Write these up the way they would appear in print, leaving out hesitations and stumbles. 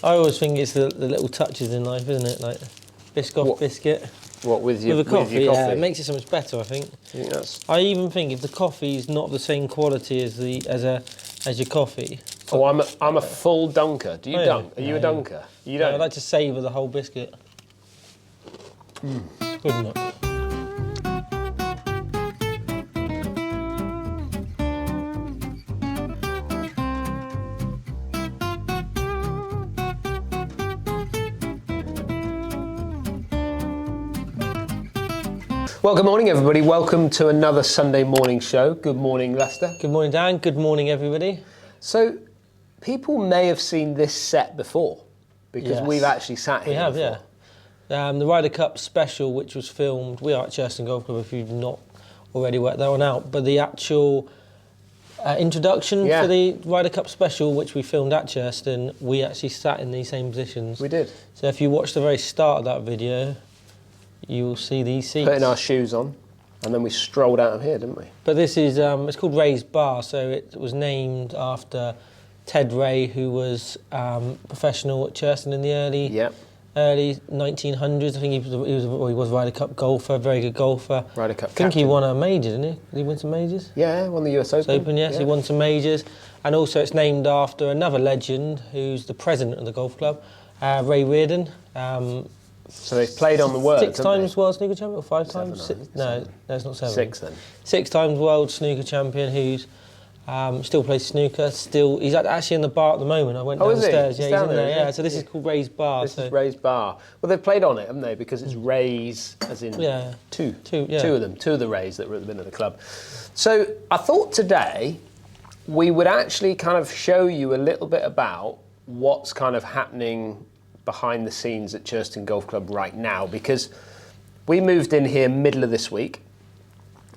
I always think it's the little touches in life, isn't it? Like Biscoff biscuit. What with your coffee? With your coffee? Yeah, it makes it so much better. I think. I even think if the coffee is not the same quality as your coffee. Oh, I'm a full dunker. Do you dunk? Are you a dunker? You don't. I like to savour the whole biscuit. Good enough. Well, good morning, everybody. Welcome to another Sunday morning show. Good morning, Lester. Good morning, Dan. Good morning, everybody. So, people may have seen this set before because we've actually sat here. We have, before. yeah. The Ryder Cup special, which was filmed. We are at Churston Golf Club. If you've not already worked that one out, but the actual introduction for the Ryder Cup special, which we filmed at Churston, we actually sat in these same positions. We did. So if you watch the very start of that video, you will see these seats. Putting our shoes on, and then we strolled out of here, didn't we? But this is, it's called Ray's Bar, so it was named after Ted Ray, who was professional at Churston in the early 1900s. I think he was a Ryder Cup golfer, very good golfer. Ryder Cup I think he won a major, didn't he? Did he win some majors? Yeah, won the US Open. Yes, he won some majors. And also it's named after another legend, who's the president of the golf club, Ray Reardon. So they've played on the word. 6 times world snooker champion, or 5 times? No, it's not 7. 6 then. 6 times world snooker champion who's still plays snooker. He's actually in the bar at the moment. I went downstairs. Is he? Yeah, he's in there. Yeah, so this is called Ray's Bar. This is Ray's Bar. Well, they've played on it, haven't they? Because it's Ray's, as in two of them, 2 of the Rays that were at the minute of the club. So I thought today we would actually kind of show you a little bit about what's kind of happening behind the scenes at Churston Golf Club right now, because we moved in here middle of this week,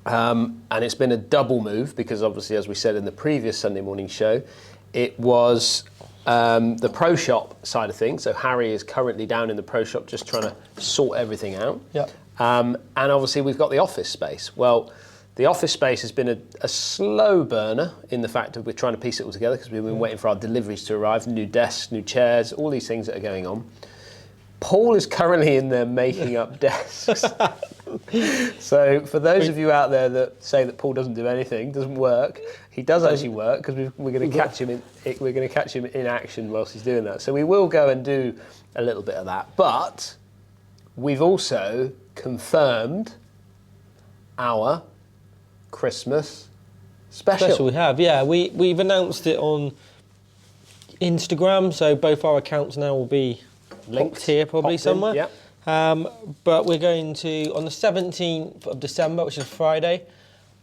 and it's been a double move because obviously, as we said in the previous Sunday morning show, it was the pro shop side of things. So Harry is currently down in the pro shop just trying to sort everything out. Yep. And obviously we've got the office space. Well, the office space has been a slow burner in the fact that we're trying to piece it all together because we've been waiting for our deliveries to arrive, new desks, new chairs, all these things that are going on. Paul is currently in there making up desks. So for those of you out there that say that Paul doesn't do anything, doesn't work, he does actually work because we're going to catch him in action whilst he's doing that. So we will go and do a little bit of that. But we've also confirmed our Christmas special. We have, yeah. We've announced it on Instagram, so both our accounts now will be linked here probably somewhere. Yeah. But we're going to, on the 17th of December, which is Friday,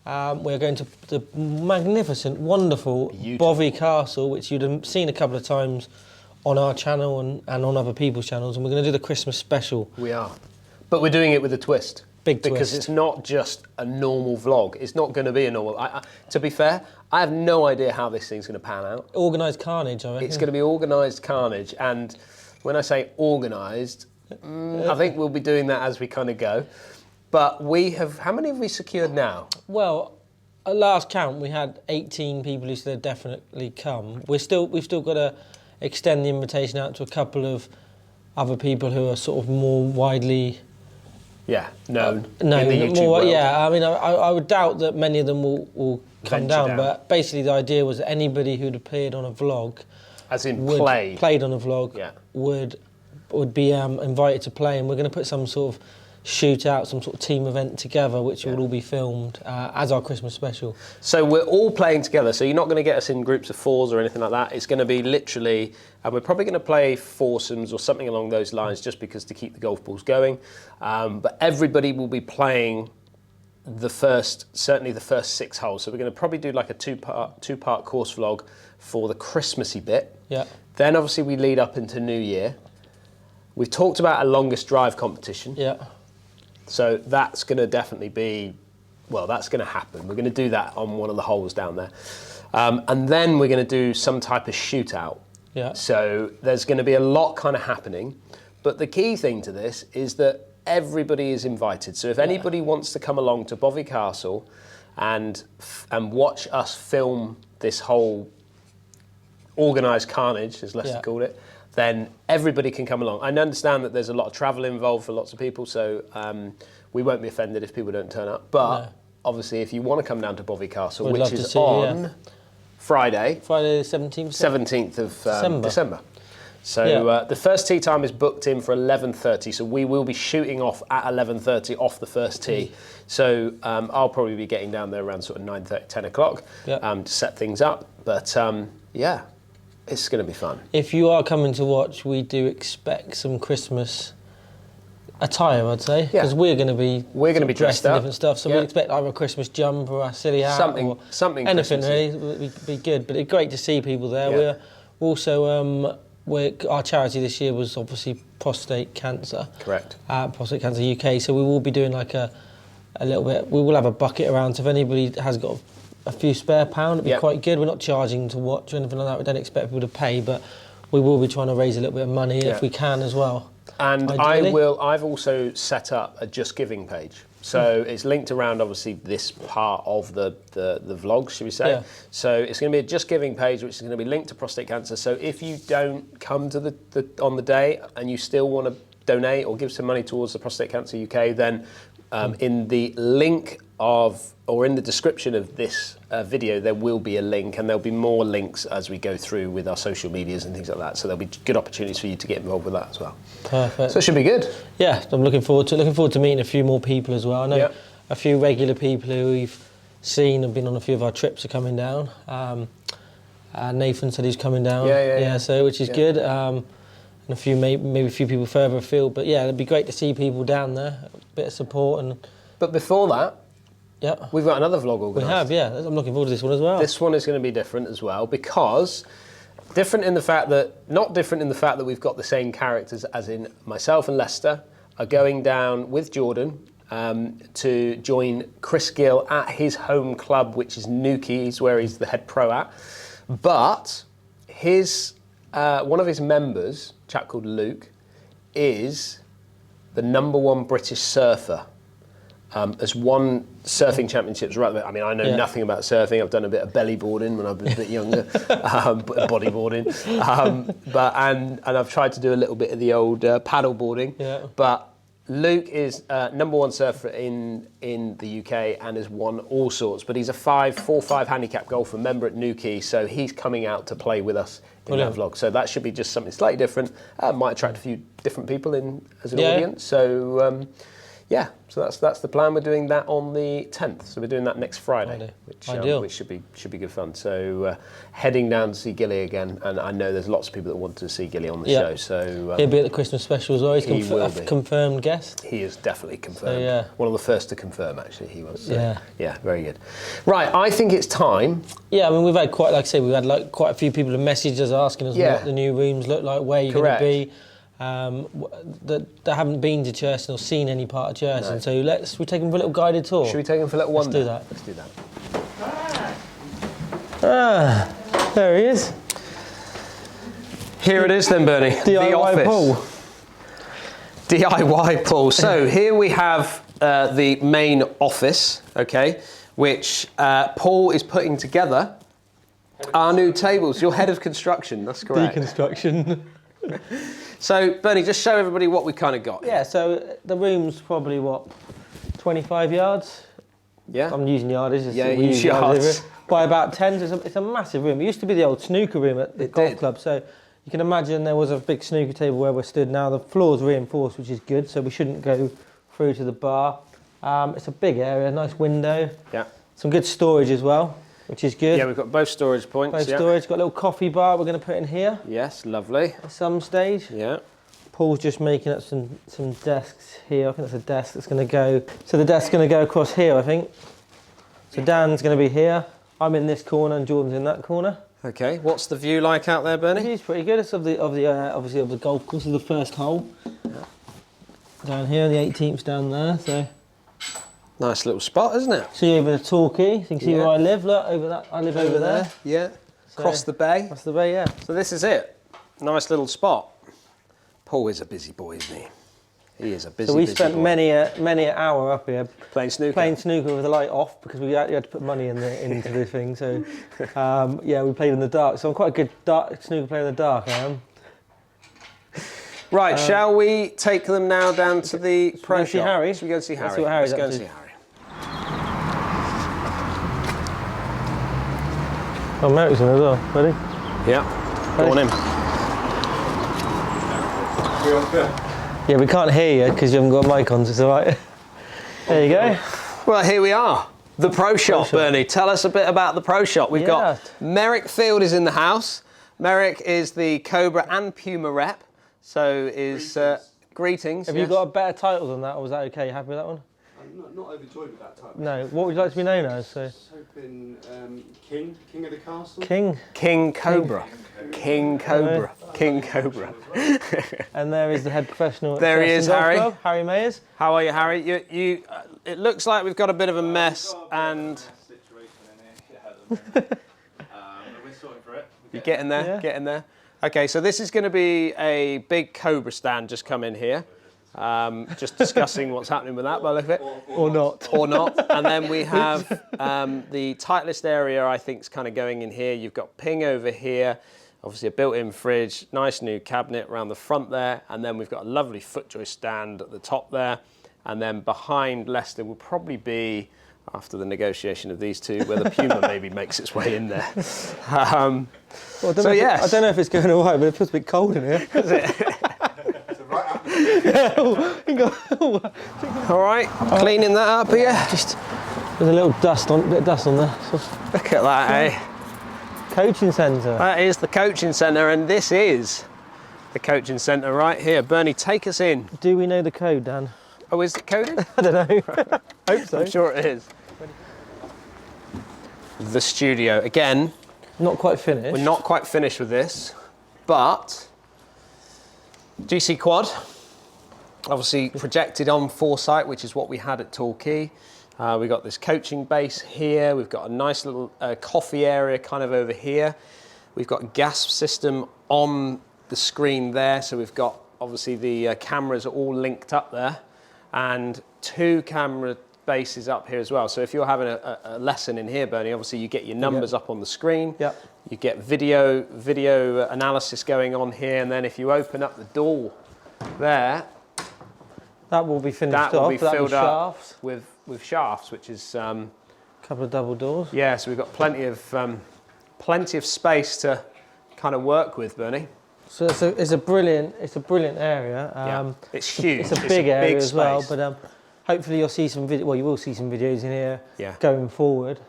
we're going to the magnificent, wonderful Bovey Castle, which you'd have seen a couple of times on our channel and on other people's channels, and we're going to do the Christmas special. We are. But we're doing it with a twist. Because it's not just a normal vlog. It's not going to be a normal... to be fair, I have no idea how this thing's going to pan out. Organised carnage, I reckon. It's going to be organised carnage. And when I say organised, I think we'll be doing that as we kind of go. But we have... How many have we secured now? Well, at last count, we had 18 people who said definitely come. We've still got to extend the invitation out to a couple of other people who are sort of more widely... known in the YouTube world. Yeah, I mean, I would doubt that many of them will come down, but basically the idea was that anybody who'd appeared on a vlog, as in played on a vlog, would be invited to play, and we're going to put some sort of shootout, some sort of team event together, which will all be filmed as our Christmas special. So we're all playing together, so you're not going to get us in groups of 4s or anything like that. It's going to be literally, and we're probably going to play foursomes or something along those lines just because to keep the golf balls going. But everybody will be playing certainly the first 6 holes. So we're going to probably do like a two-part course vlog for the Christmassy bit. Yeah. Then obviously we lead up into New Year. We've talked about a longest drive competition. Yeah. So that's going to definitely be, well, that's going to happen. We're going to do that on one of the holes down there. And then we're going to do some type of shootout. Yeah. So there's going to be a lot kind of happening. But the key thing to this is that everybody is invited. So if anybody wants to come along to Bovey Castle and watch us film this whole organised carnage, as Lester called it, then everybody can come along. I understand that there's a lot of travel involved for lots of people, so we won't be offended if people don't turn up. But obviously, if you want to come down to Bovey Castle, which is on Friday the 17th, 17th of December. So the first tee time is booked in for 11:30. So we will be shooting off at 11:30 off the first tee. So I'll probably be getting down there around sort of 9:30, 10 o'clock to set things up. But yeah, it's going to be fun. If you are coming to watch, we do expect some Christmas attire, I'd say, because we're going to be dressed in up. different stuff. So we expect either a Christmas jumper or a silly hat, something anything really would be good. But it's great to see people there. Yeah. We're also our charity this year was obviously prostate cancer. Correct. Prostate Cancer UK. So we will be doing like a little bit. We will have a bucket around. So if anybody has got a few spare pound, it'd be quite good. We're not charging to watch or anything like that. We don't expect people to pay, but we will be trying to raise a little bit of money if we can as well. And I've also set up a Just Giving page. So it's linked around, obviously, this part of the vlog, should we say. Yeah. So it's going to be a Just Giving page, which is going to be linked to prostate cancer. So if you don't come to on the day and you still want to donate or give some money towards the Prostate Cancer UK, then in the link or in the description of this video, there will be a link, and there'll be more links as we go through with our social medias and things like that. So there'll be good opportunities for you to get involved with that as well. Perfect. So it should be good. Yeah, I'm looking forward to meeting a few more people as well. I know a few regular people who we've seen and been on a few of our trips are coming down. Nathan said he's coming down. Yeah. So which is good. And a few maybe a few people further afield. But yeah, it'd be great to see people down there. A bit of support and. But before that. Yeah, we've got another vlog organised. We have, yeah. I'm looking forward to this one as well. This one is going to be different as well, because not different in the fact that we've got the same characters as in myself and Lester are going down with Jordan to join Chris Gill at his home club, which is Newquay, where he's the head pro at. But one of his members, a chap called Luke, is the #1 British surfer. Has won surfing championships right there. I mean, I know nothing about surfing. I've done a bit of belly boarding when I was a bit younger, bodyboarding, and I've tried to do a little bit of the old paddle boarding. Yeah. But Luke is #1 surfer in the UK and has won all sorts. But he's a 4-5 handicap golfer, member at Newquay, so he's coming out to play with us in that vlog. So that should be just something slightly different. Might attract a few different people in as an audience. So. Yeah, so that's the plan. We're doing that on the 10th, so we're doing that next Friday, which should be good fun. So heading down to see Gilly again, and I know there's lots of people that want to see Gilly on the show. So he'll be at the Christmas special as well. He's a confirmed guest. He is definitely confirmed. So, one of the first to confirm, actually. He was. Yeah, very good. Right, I think it's time. Yeah, I mean we've had quite a few people who messaged us asking us what the new rooms look like, where you're going to be. That haven't been to Churston or seen any part of Churston, so we take them for a little guided tour. Should we take them for a little wander? Let's do that. There he is. Here it is then, Bernie. DIY pool. DIY pool. So here we have the main office, okay, which Paul is putting together. Our new tables. You're head of construction, that's correct. Deconstruction. So, Bernie, just show everybody what we've kind of got. Yeah, so the room's probably, 25 yards? Yeah. I'm using yards. Yeah, you use yards. By about 10, so it's a massive room. It used to be the old snooker room at the golf club, so you can imagine there was a big snooker table where we're stood now. The floor's reinforced, which is good, so we shouldn't go through to the bar. It's a big area, nice window. Yeah. Some good storage as well, which is good. Yeah, we've got both storage points. Got a little coffee bar we're going to put in here. Yes, lovely. At some stage. Yeah. Paul's just making up some desks here. I think that's a desk that's going to go. So the desk's going to go across here, I think. So Dan's going to be here. I'm in this corner and Jordan's in that corner. Okay. What's the view like out there, Bernie? The view's pretty good. It's obviously of the golf course of the first hole. Yeah. Down here, the 18th's down there. So. Nice little spot, isn't it? See over the Torquay. You can see where I live. Look over that. I live over there. Yeah. So across the bay. Across the bay, yeah. So this is it. Nice little spot. Paul is a busy boy, isn't he? He is a busy, So we busy spent boy. many an hour up here Playing snooker. playing snooker with the light off because we had to put money into the thing. So yeah, we played in the dark. So I'm quite a good snooker player in the dark. I am. Right, shall we take them now down to the pro shop? See Harry? Should we go and see Harry? Let's see what Harry's Let's go up and to. see Harry. Oh, Hendriksen as well. Ready? Yeah, go on in. Yeah, we can't hear you because you haven't got a mic on, so it's all right. There you go. Well, here we are. The pro shop, Bernie. Tell us a bit about the pro shop. We've got Merrick Field is in the house. Merrick is the Cobra and Puma rep. So is greetings. Have you got a better title than that, or was that okay? You happy with that one? I'm not overjoyed with that title. No. What would you like to be known as? So. I was hoping King of the Castle. King Cobra. King Cobra. King Cobra. And there is the head professional at There he Churston is, Golf Harry. Club, Harry Mayers. How are you, Harry? You it looks like we've got a bit of a mess, and We're sorting for it. you're getting there, Yeah. getting there. Okay, so this is going to be a big Cobra stand just come in here. Just discussing what's happening with that by the look of it. Or not. Or not. And then we have the Titleist area, I think, is kind of going in here. You've got Ping over here, obviously a built-in fridge, nice new cabinet around the front there, and then we've got a lovely FootJoy stand at the top there. And then behind Leicester will probably be, after the negotiation of these two, where the Puma maybe makes its way in there. Well, I don't know if it's going all right, but it feels a bit cold in here. Is it? All right, cleaning that up here. Just there's a little bit of dust on there. So, Look at that, eh? coaching centre. That is the coaching centre, and this is the coaching centre right here. Bernie, take us in. Do we know the code, Dan? Oh, is it coded? I don't know. Hope so. I'm sure it is. The studio. Again, Not quite finished. we're not quite finished with this, but GC Quad, obviously projected on foresight, which is what we had at Torquay. We've got this coaching base here. We've got a nice little coffee area kind of over here. We've got a gas system on the screen there. So we've got, obviously, the cameras are all linked up there, and 2 camera bases up here as well. So if you're having a lesson in here, Bernie, obviously you get your numbers up on the screen. Yep. You get video analysis going on here, and then if you open up the door there, That will be finished that will off. be That'll filled be up shafts. with shafts, which is Couple of double doors. yeah. So we've got plenty of space to kind of work with, Bernie. So it's a brilliant area. Yeah. It's huge. It's a big area as well, space. but hopefully you'll see some video. Well, you will see some videos in here going forward.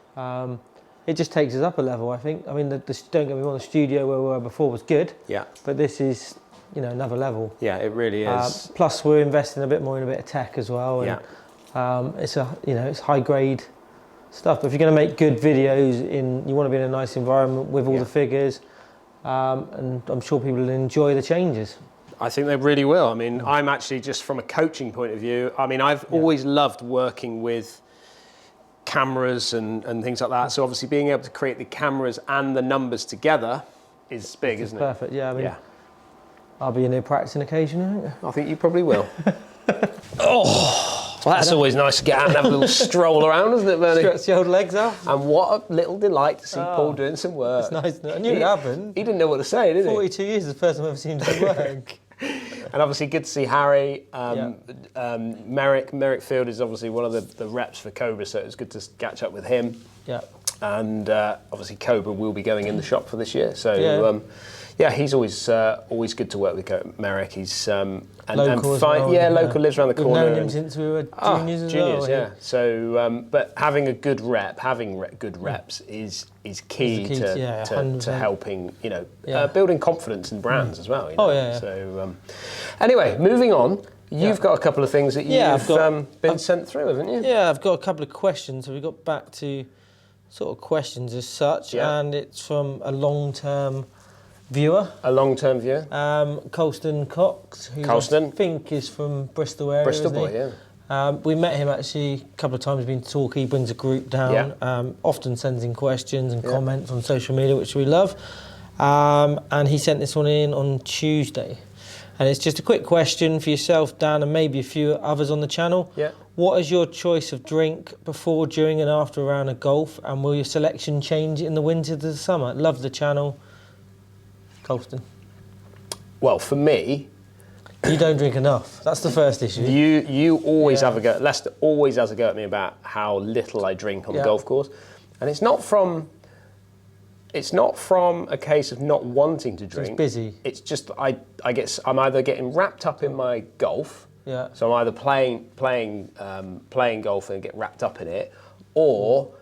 It just takes us up a level, I think. I mean, don't get me wrong, the studio where we were before was good. Yeah. But this is, another level. Yeah, it really is. Plus, we're investing a bit more in a bit of tech as well. And, it's high grade stuff. But if you're going to make good videos, you want to be in a nice environment with all the figures, and I'm sure people will enjoy the changes. I think they really will. I mean, I'm actually just from a coaching point of view. I mean, I've always loved working with cameras and things like that. So obviously, being able to create the cameras and the numbers together is big, isn't it? Perfect. Yeah. I mean, I'll be in here practicing occasionally. I think you probably will. Well, that's always nice to get out and have a little stroll around, isn't it, Bernie? Stretch the old legs out. And what a little delight to see Paul doing some work. It's nice. I knew it happened. He didn't know what to say, did he? 42 years is the first time I've ever seen him do work. And obviously good to see Harry. Merrick Field is obviously one of the reps for Cobra, so it was good to catch up with him. Yeah. And obviously Cobra will be going in the shop for this year. So he's always good to work with Merrick. He's local as well, local, lives around the corner. We've known him since we were juniors as well. Yeah. So, but having a good rep, good reps is key to helping, building confidence in brands as well. So, anyway, moving on. You've got a couple of things that you've been sent through, haven't you? Yeah, I've got a couple of questions. So we got back to sort of questions as such, and it's from a long-term viewer. A long-term viewer? Colston Cox, who I think is from Bristol area. Bristol boy, yeah. We met him actually a couple of times, been to Torquay, he brings a group down, often sends in questions and comments on social media, which we love. And he sent this one in on Tuesday. And it's just a quick question for yourself, Dan, and maybe a few others on the channel. Yeah. What is your choice of drink before, during and after a round of golf? And will your selection change in the winter to the summer? Love the channel. Colston. Well, for me... You don't drink enough. That's the first issue. You always have a go. Lester always has a go at me about how little I drink on the golf course. And it's not from a case of not wanting to drink. It's busy. It's just I'm either getting wrapped up in my golf. Yeah. So I'm either playing golf and get wrapped up in it, or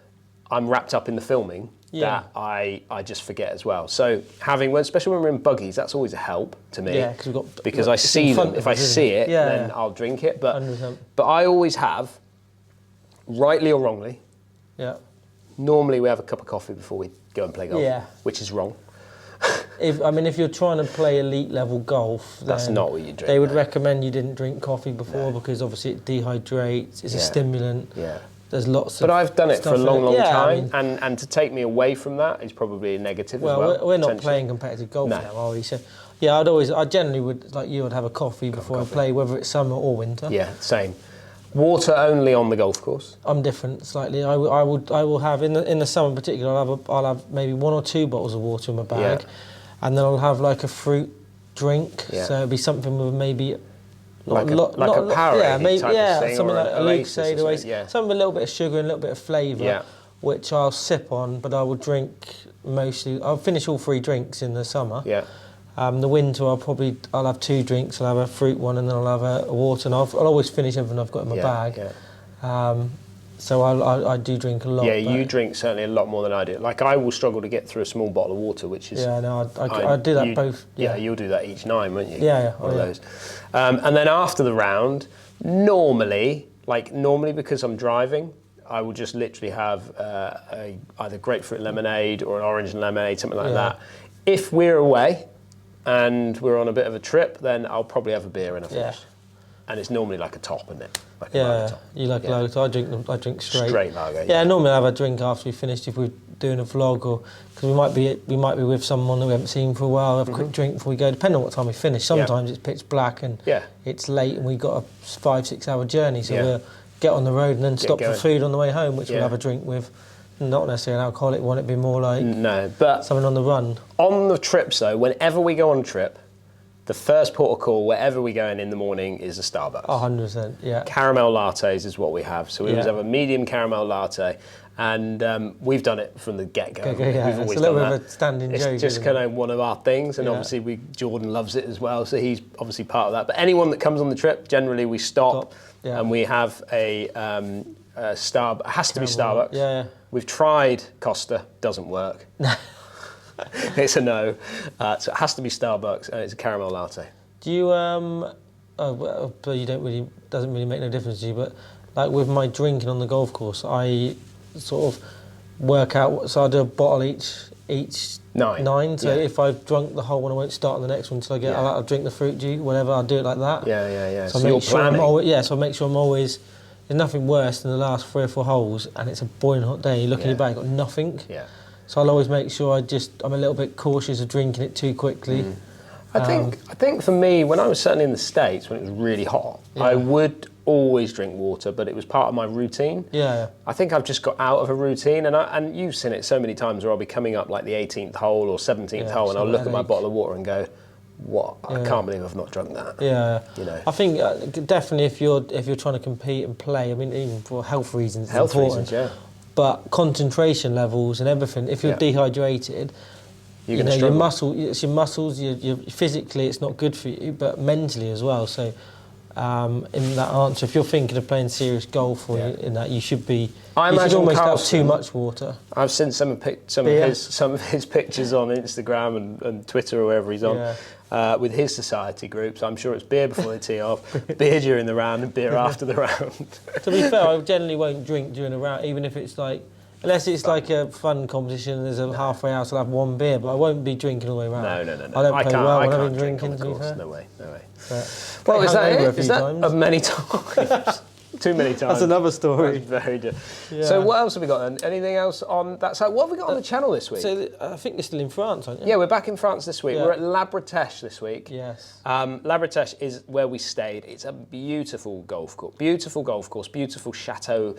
I'm wrapped up in the filming that I just forget as well. So especially when we're in buggies, that's always a help to me. Yeah, because I see them. If I see it, then I'll drink it. But 100%. I always have, rightly or wrongly. Yeah. Normally we have a cup of coffee before we go and play golf. Yeah. Which is wrong. If you're trying to play elite level golf, that's not what you drink. They would recommend you didn't drink coffee before because obviously it dehydrates. It's a stimulant. Yeah. There's lots of. But I've done it for a long time, I mean, and to take me away from that is probably a negative as well. Well, we're not playing competitive golf now, are we? So, yeah, I generally would, like you, would have a coffee before I play, whether it's summer or winter. Yeah, same. Water only on the golf course. I'm different slightly. I will have in the summer in particular. I'll have maybe 1 or 2 bottles of water in my bag, and then I'll have like a fruit drink. Yeah. So it'd be something with maybe. Like a Powerade type of thing, something like a Lucozade, Oasis, something with a little bit of sugar and a little bit of flavour, which I'll sip on, but I will drink mostly. I'll finish all 3 drinks in the summer. Yeah. The winter, I'll have 2 drinks. I'll have a fruit one, and then I'll have a water, and I'll always finish everything I've got in my bag. Yeah. So I do drink a lot. Yeah, you drink certainly a lot more than I do. Like I will struggle to get through a small bottle of water, which is I do that both. Yeah, you'll do that each 9, won't you? Yeah, one of those. And then after the round, normally because I'm driving, I will just literally have either grapefruit lemonade or an orange lemonade, something like that. If we're away and we're on a bit of a trip, then I'll probably have a beer and a finish. And it's normally like a top, isn't it? Like a lager top. You like lager top. I drink straight. Straight lager. Yeah, normally I have a drink after we finished if we're doing a vlog, or because we might be with someone that we haven't seen for a while. Have a quick drink before we go, depending on what time we finish. Sometimes it's pitch black and it's late, and we've got a 5-6 hour journey, so we'll get on the road and then stop for food on the way home, which we'll have a drink with. Not necessarily an alcoholic one. It'd be more like but something on the run. On the trips though, whenever we go on a trip, the first port of call, wherever we're going in the morning, is a Starbucks. 100%, yeah. Caramel lattes is what we have. So we always have a medium caramel latte. And we've done it from the get-go. We've always it's a little bit of a standing joke. It's just kind of one of our things. And obviously Jordan loves it as well. So he's obviously part of that. But anyone that comes on the trip, generally we stop. And we have a Starbucks. It has to be Starbucks. Yeah. We've tried Costa. Doesn't work. It's a no. So it has to be Starbucks, and it's a caramel latte. Do you you don't really, doesn't really make no difference to you, but like with my drinking on the golf course, I sort of work out. So I do a bottle each 9. So if I've drunk the whole one, I won't start on the next one until I'll drink the fruit juice, whatever. I'll do it like that. Yeah. So you're planning. So I make sure I'm always. There's nothing worse than the last 3 or 4 holes, and it's a boiling hot day. You look in your bag, got nothing. Yeah. So I'll always make sure I'm a little bit cautious of drinking it too quickly. I think for me, when I was certainly in the States, when it was really hot, I would always drink water, but it was part of my routine. Yeah. I think I've just got out of a routine, and you've seen it so many times where I'll be coming up like the 18th hole or 17th hole, and I'll look at my bottle of water and go, "What? I can't believe I've not drunk that." Yeah. You know. I think definitely if you're trying to compete and play, I mean, even for health reasons, it's important. Yeah. But concentration levels and everything, if you're dehydrated, your muscles, you physically it's not good for you, but mentally as well. So in that answer, if you're thinking of playing serious golf or in that, you should be. You should almost have too much water. I've seen some of his pictures on Instagram and Twitter or wherever he's on with his society groups. I'm sure it's beer before they tee off, beer during the round, and beer after the round. To be fair, I generally won't drink during a round, even if it's like. Unless it's like a fun competition and there's a halfway house, I'll have 1 beer, but I won't be drinking all the way around. No. I don't play well when I've been drink drinking, to be fair. No way. Well, is that of many times? Too many times. That's another story. That's very good. Yeah. So what else have we got then? Anything else on that side? What have we got on the channel this week? So I think you're still in France, aren't you? Yeah, we're back in France this week. Yeah. We're at La Bretèche this week. Yes. La Bretèche is where we stayed. It's a beautiful golf course, beautiful chateau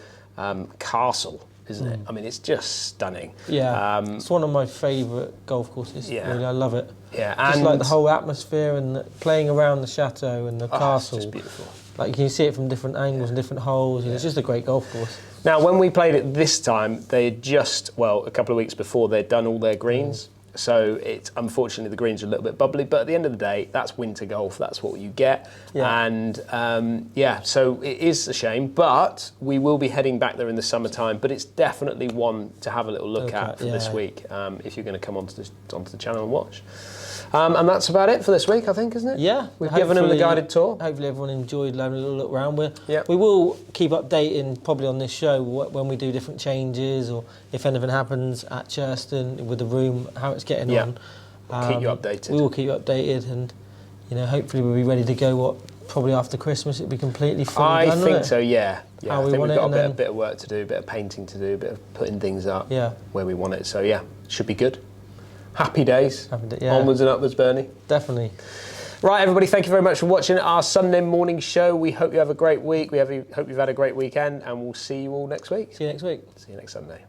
castle, isn't it? I mean, it's just stunning. Yeah, it's one of my favourite golf courses. Yeah. Really, I love it. Yeah, Just and like the whole atmosphere and playing around the chateau and the castle. It's just beautiful. Like you can see it from different angles and different holes. And it's just a great golf course. Now, when we played it this time, they had just, well, a couple of weeks before, they'd done all their greens. So unfortunately the greens are a little bit bubbly, but at the end of the day, that's winter golf. That's what you get. Yeah. And so it is a shame, but we will be heading back there in the summertime. But it's definitely one to have a little look at for this week if you're going to come onto the channel and watch. And that's about it for this week, I think, isn't it? Yeah. We've given them the guided tour. Hopefully everyone enjoyed having a little look around. Yeah. We will keep updating probably on this show when we do different changes or if anything happens at Churston with the room, how it's getting on. We'll keep you updated. We will keep you updated and, hopefully we'll be ready to go, probably after Christmas it'll be completely fully done, I think so, yeah. How I we think want we've it got a and bit of work to do, a bit of painting to do, a bit of putting things up Yeah. where we want it. So, yeah, should be good. Happy days. Yeah. Onwards and upwards, Bernie. Definitely. Right, everybody, thank you very much for watching our Sunday morning show. We hope you have a great week. Hope you've had a great weekend, and we'll see you all next week. See you next week. See you next Sunday.